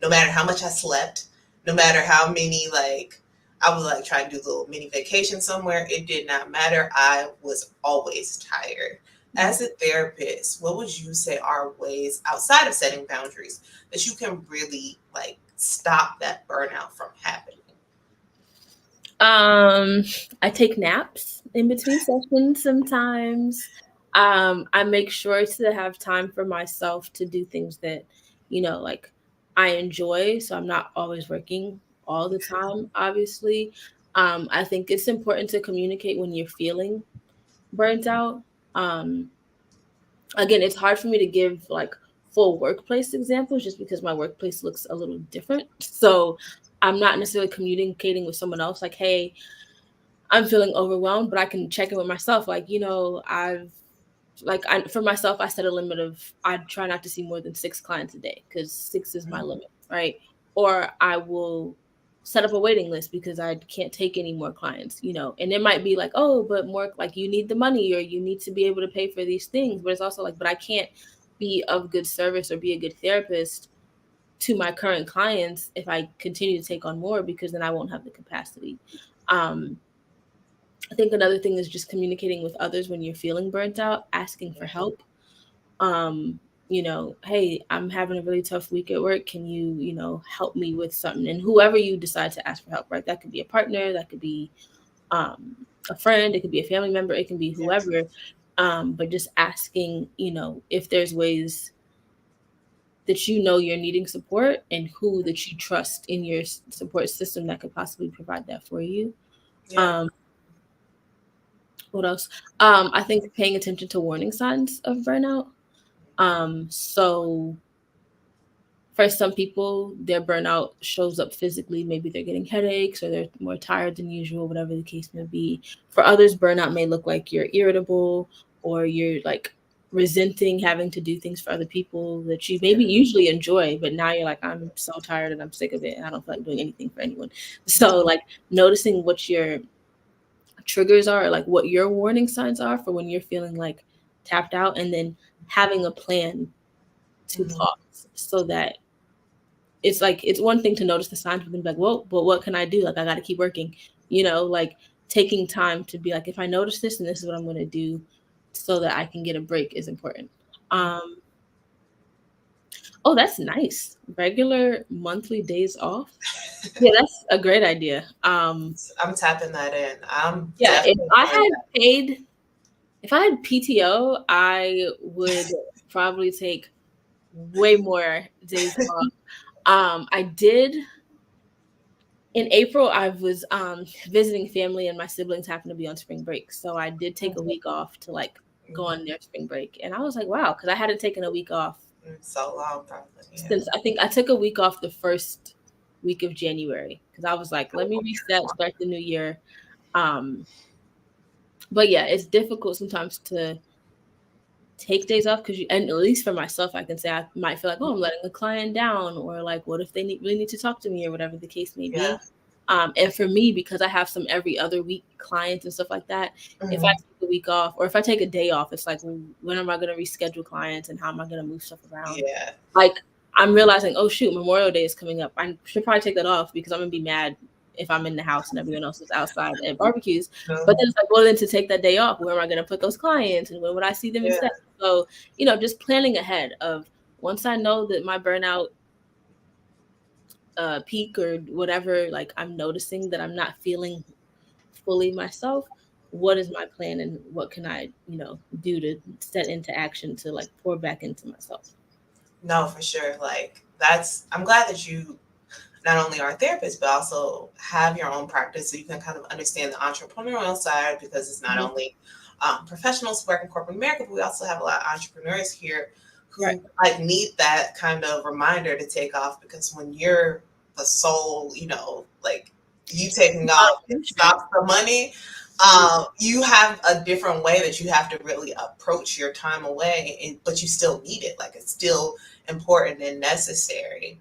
no matter how much I slept, no matter how many, like, I was like trying to do a little mini vacation somewhere, it did not matter. I was always tired. As a therapist, what would you say are ways outside of setting boundaries that you can really like stop that burnout from happening? I take naps in between sessions sometimes. I make sure to have time for myself to do things that, like, I enjoy. So I'm not always working all the time, obviously. I think it's important to communicate when you're feeling burnt out. Um, Again, it's hard for me to give like full workplace examples just because my workplace looks a little different. So I'm not necessarily communicating with someone else like, hey, I'm feeling overwhelmed, but I can check in with myself. Like, for myself, I set a limit of, I try not to see more than 6 clients a day because 6 is my limit, right? Or I will set up a waiting list because I can't take any more clients, and it might be like, oh, but more like you need the money or you need to be able to pay for these things. But it's also like, but I can't be of good service or be a good therapist to my current clients if I continue to take on more because then I won't have the capacity. Um, I think another thing is just communicating with others when you're feeling burnt out, asking for help. Um, hey, I'm having a really tough week at work. Can you, help me with something? And whoever you decide to ask for help, right? That could be a partner, that could be a friend, it could be a family member, it can be whoever. But just asking, if there's ways that you're needing support and who that you trust in your support system that could possibly provide that for you. Yeah. Um, what else? I think paying attention to warning signs of burnout. So for some people, their burnout shows up physically. Maybe they're getting headaches or they're more tired than usual, whatever the case may be. For others, burnout may look like you're irritable or you're like resenting having to do things for other people that you maybe usually enjoy, but now you're like, I'm so tired and I'm sick of it and I don't feel like doing anything for anyone. So like noticing what your triggers are, like what your warning signs are for when you're feeling like tapped out, and then having a plan to pause, so that it's like, it's one thing to notice the signs, but then be like, whoa, but what can I do? Like, I got to keep working, like taking time to be like, if I notice this, and this is what I'm going to do so that I can get a break is important. Oh, that's nice. Regular monthly days off. Yeah, that's a great idea. I'm tapping that in. I'm Yeah, definitely if I had PTO, I would probably take way more days off. I did in April. I was visiting family, and my siblings happened to be on spring break, so I did take a week off to like go on their spring break, and I was like, wow, because I hadn't taken a week off so long, probably. Since I think I took a week off the first week of January, because I was like, let me reset, start the new year. But yeah, it's difficult sometimes to take days off, because and at least for myself, I can say I might feel like, oh, I'm letting a client down, or like, what if they really need to talk to me, or whatever the case may be. And for me, because I have some every other week clients and stuff like that, if I take a week off, or if I take a day off, it's like, when am I going to reschedule clients, and how am I going to move stuff around? Yeah. Like, I'm realizing, oh shoot, Memorial Day is coming up. I should probably take that off, because I'm going to be mad if I'm in the house and everyone else is outside at barbecues. But then it's like, well, then to take that day off, where am I going to put those clients, and when would I see them instead? So, just planning ahead of, once I know that my burnout peak or whatever, like I'm noticing that I'm not feeling fully myself, what is my plan, and what can I, do to set into action to like pour back into myself? No, for sure. Like, I'm glad that you not only are a therapist, but also have your own practice, so you can kind of understand the entrepreneurial side, because it's not only professionals who work in corporate America, but we also have a lot of entrepreneurs here who like need that kind of reminder to take off, because when you're the sole, like you taking off, it stops the money. You have a different way that you have to really approach your time away, but you still need it. Like, it's still important and necessary.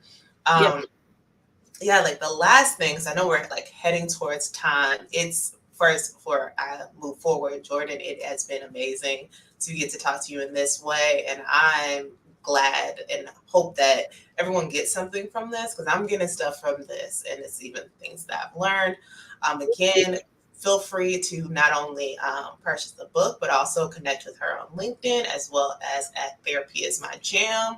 Yeah, like the last thing, because I know we're like heading towards time. It's first, before I move forward, Jordan, it has been amazing to get to talk to you in this way. And I'm glad and hope that everyone gets something from this, because I'm getting stuff from this, and it's even things that I've learned. Again, feel free to not only purchase the book, but also connect with her on LinkedIn, as well as at Therapy is My Jam,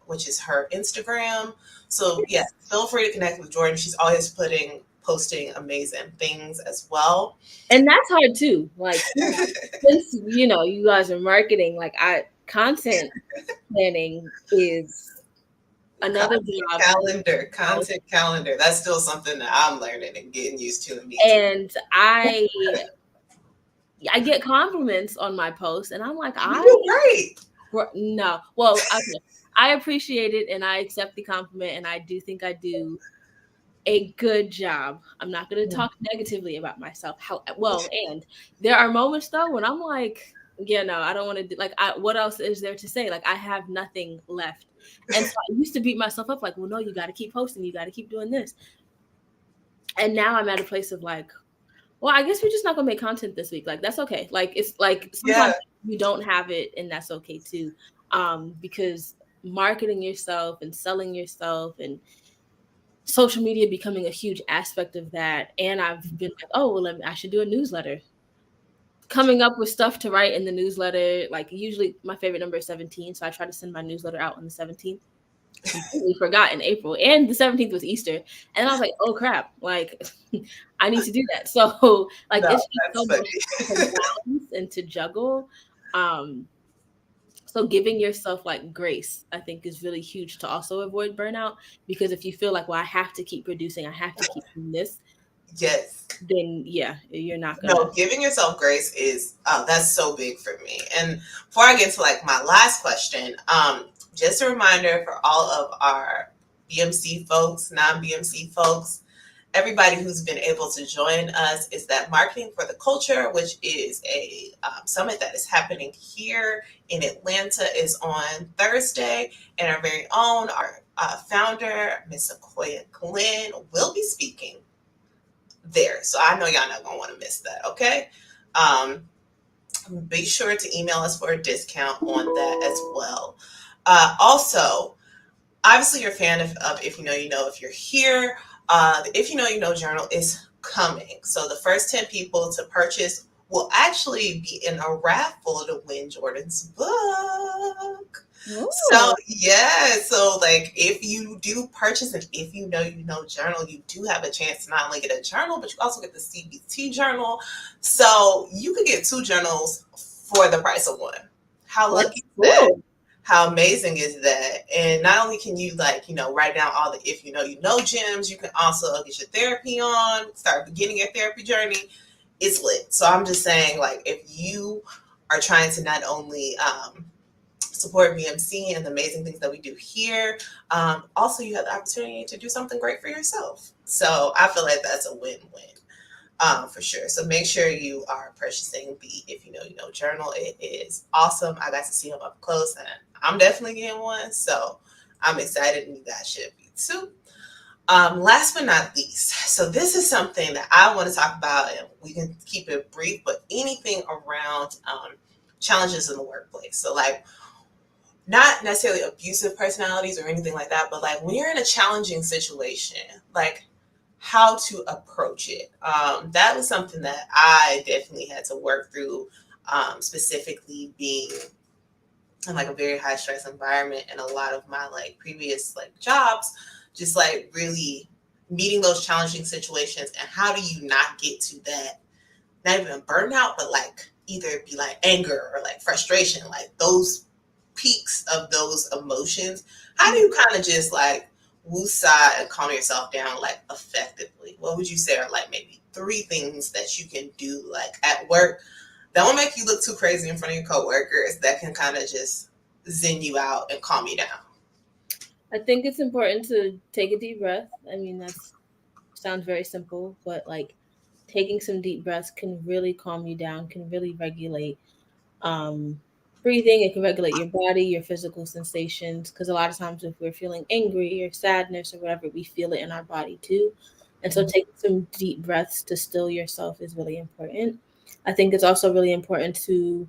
which is her Instagram. So yes, feel free to connect with Jordan. She's always posting amazing things as well. And that's hard too. Like, since you guys are marketing, like content planning is another job. Content calendar. That's still something that I'm learning and getting used to. And I get compliments on my posts, and I'm like, great. No, well, I appreciate it, and I accept the compliment, and I do think I do a good job. I'm not going to talk negatively about myself. And there are moments though when I'm like, yeah, no, I don't want to do, like, what else is there to say? Like, I have nothing left. And so I used to beat myself up like, well, no, you got to keep posting. You got to keep doing this. And now I'm at a place of like, well, I guess we're just not going to make content this week. Like, that's okay. Like, it's like sometimes you don't have it, and that's okay too. Because marketing yourself and selling yourself and social media becoming a huge aspect of that. And I've been like, oh, well, I should do a newsletter. Coming up with stuff to write in the newsletter. Like, usually my favorite number is 17. So I try to send my newsletter out on the 17th. Completely forgot in April. And the 17th was Easter. And I was like, oh crap. Like, I need to do that. So like, it's just so much to balance and to juggle. So giving yourself like grace, I think, is really huge to also avoid burnout, because if you feel like, well, I have to keep producing, I have to keep doing this. Yes. Then you're not gonna. No, giving yourself grace is that's so big for me. And before I get to like my last question, just a reminder for all of our BMC folks, non-BMC folks, everybody who's been able to join us, is that Marketing for the Culture, which is a summit that is happening here in Atlanta, is on Thursday. And our very own, our founder, Miss Sequoia Glenn, will be speaking there. So I know y'all not gonna want to miss that. Okay. Um, be sure to email us for a discount on that as well. Also, obviously, you're a fan of If You Know You Know. If you're here, the If You Know You Know journal is coming. So the first 10 people to purchase will actually be in a raffle to win Jordan's book. So Ooh. yeah, so like if you do purchase an If You Know journal, you do have a chance to not only get a journal, but you also get the CBT journal. So you could get two journals for the price of one. How That's lucky is that? cool. How amazing is that? And not only can you like, write down all the If You Know gems, you can also get your therapy on, start beginning your therapy journey. It's lit. So I'm just saying, like, if you are trying to not only support BMC and the amazing things that we do here, also you have the opportunity to do something great for yourself. So I feel like that's a win-win. For sure. So make sure you are purchasing the If You Know journal. It is awesome. I got to see them up close and I'm definitely getting one. So I'm excited and you guys should be too. Last but not least, so this is something that I want to talk about and we can keep it brief, but anything around challenges in the workplace. So like not necessarily abusive personalities or anything like that, but like when you're in a challenging situation, like how to approach it. That was something that I definitely had to work through, specifically being in like a very high stress environment and a lot of my like previous like jobs, just like really meeting those challenging situations and how do you not get to that, not even burnout, but like either be like anger or like frustration, like those peaks of those emotions. How do you kind of just like woosah and calm yourself down like effectively? What would you say are like maybe three things that you can do like at work that won't make you look too crazy in front of your coworkers that can kind of just zen you out and calm you down? I think it's important to take a deep breath. I mean, that's sounds very simple, but like taking some deep breaths can really calm you down, can really regulate um, breathing. It can regulate your body, your physical sensations. Because a lot of times, if we're feeling angry or sadness or whatever, we feel it in our body too. And so, taking some deep breaths to still yourself is really important. I think it's also really important to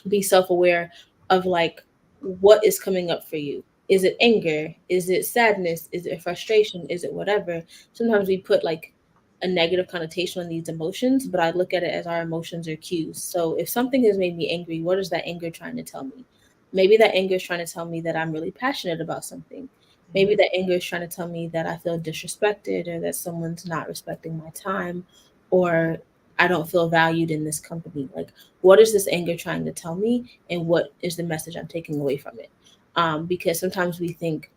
be self-aware of like what is coming up for you. Is it anger? Is it sadness? Is it frustration? Is it whatever? Sometimes we put like a negative connotation on these emotions, but I look at it as our emotions are cues. So if something has made me angry, what is that anger trying to tell me? Maybe that anger is trying to tell me that I'm really passionate about something. Maybe that anger is trying to tell me that I feel disrespected or that someone's not respecting my time or I don't feel valued in this company. Like, what is this anger trying to tell me? And what is the message I'm taking away from it? Because sometimes we think,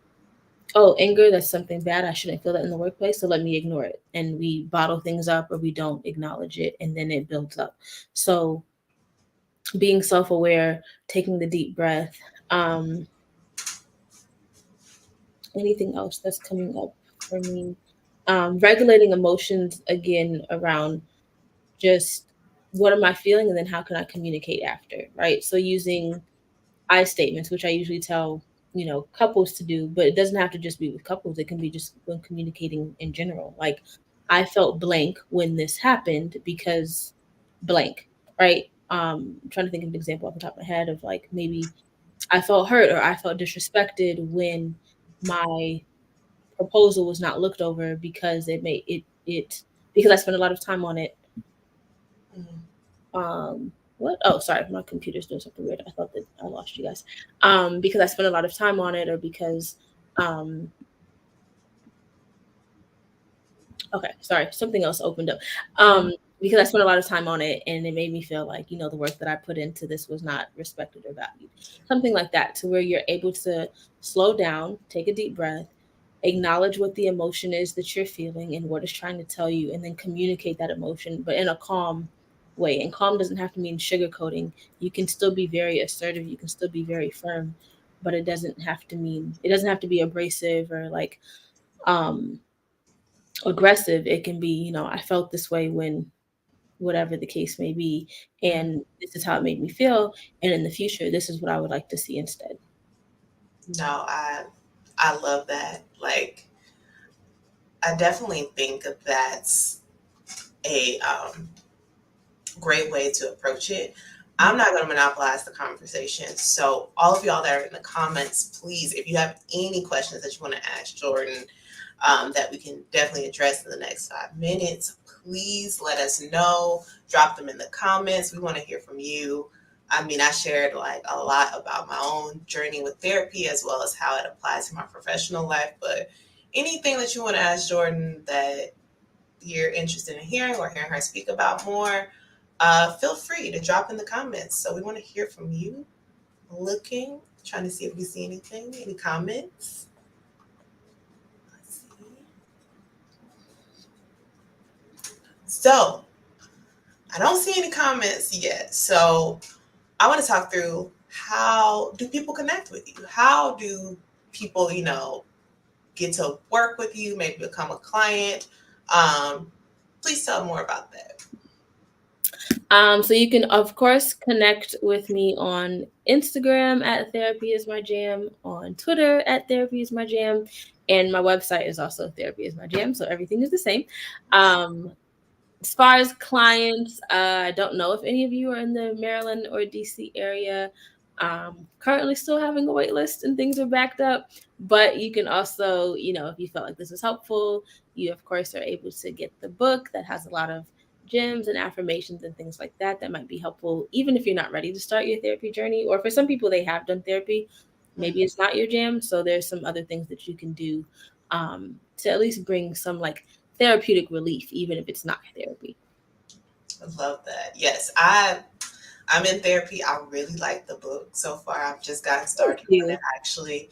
oh, anger, that's something bad. I shouldn't feel that in the workplace. So let me ignore it. And we bottle things up or we don't acknowledge it. And then it builds up. So being self aware, taking the deep breath, um, anything else that's coming up for me? Regulating emotions again around just what am I feeling and then how can I communicate after, right? So using I statements, which I usually tell, couples to do, but it doesn't have to just be with couples. It can be just when communicating in general. Like, I felt blank when this happened because blank, right? I'm trying to think of an example off the top of my head of like maybe I felt hurt or I felt disrespected when my proposal was not looked over because it because I spent a lot of time on it. What? Oh, sorry, my computer's doing something weird. I thought that I lost you guys. Because I spent a lot of time on it, or because um, okay, sorry, something else opened up. Because I spent a lot of time on it, and it made me feel like the work that I put into this was not respected or valued. Something like that, to where you're able to slow down, take a deep breath, acknowledge what the emotion is that you're feeling and what it's trying to tell you, and then communicate that emotion, but in a calm way. And calm doesn't have to mean sugarcoating. You can still be very assertive. You can still be very firm, but it doesn't have to be abrasive or like um aggressive. It can be, I felt this way when whatever the case may be, and this is how it made me feel. And in the future, this is what I would like to see instead. No, I love that. Like I definitely think that's a great way to approach it. I'm not going to monopolize the conversation. So all of y'all that are in the comments, please, if you have any questions that you want to ask Jordan, that we can definitely address in the next 5 minutes, please let us know. Drop them in the comments. We want to hear from you. I mean, I shared like a lot about my own journey with therapy as well as how it applies to my professional life. But anything that you want to ask Jordan that you're interested in hearing or hearing her speak about more, feel free to drop in the comments. So we want to hear from you. Trying to see if we see anything, any comments. Let's see. So I don't see any comments yet. So I want to talk through, how do people connect with you? How do people, get to work with you, maybe become a client? Please tell more about that. So you can, of course, connect with me on Instagram at Therapy is My Jam, on Twitter at Therapy is My Jam, and my website is also Therapy is My Jam, so everything is the same. As far as clients, I don't know if any of you are in the Maryland or DC area. Currently still having a wait list and things are backed up, but you can also, if you felt like this was helpful, you of course are able to get the book that has a lot of gems and affirmations and things like that might be helpful, even if you're not ready to start your therapy journey, or for some people they have done therapy, maybe it's not your jam. So there's some other things that you can do to at least bring some like therapeutic relief, even if it's not therapy. I love that. Yes, I'm in therapy. I really like the book so far. I've just gotten started on it, actually.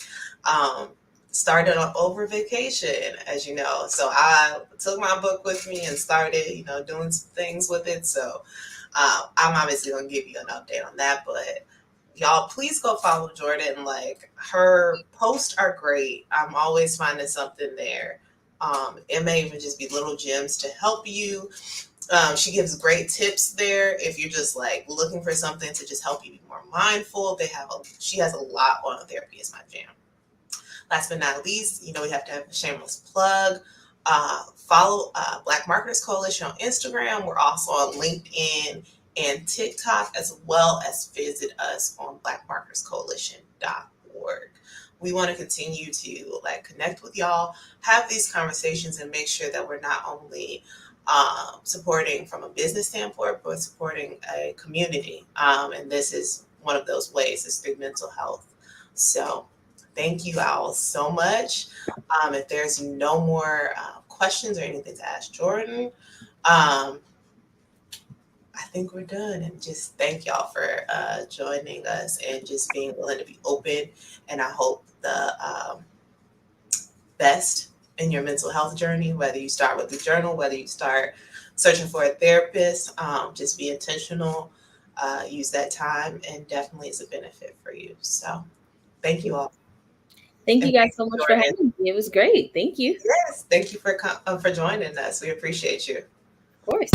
Started on over vacation, as you know. So I took my book with me and started, doing some things with it. So I'm obviously going to give you an update on that. But y'all, please go follow Jordan. Like, her posts are great. I'm always finding something there. It may even just be little gems to help you. She gives great tips there if you're just like looking for something to just help you be more mindful. She has a lot on Therapy is My Jam. Last but not least, we have to have a shameless plug. Follow Black Marketers Coalition on Instagram. We're also on LinkedIn and TikTok, as well as visit us on blackmarketerscoalition.org. We want to continue to connect with y'all, have these conversations, and make sure that we're not only supporting from a business standpoint, but supporting a community. And this is one of those ways, is through mental health. So thank you all so much. If there's no more questions or anything to ask Jordan, I think we're done. And just thank y'all for joining us and just being willing to be open. And I hope the best in your mental health journey, whether you start with the journal, whether you start searching for a therapist, just be intentional, use that time, and definitely it's a benefit for you. So thank you all. Thank you guys so much for having me. It was great. Thank you. Yes, thank you for joining us. We appreciate you. Of course.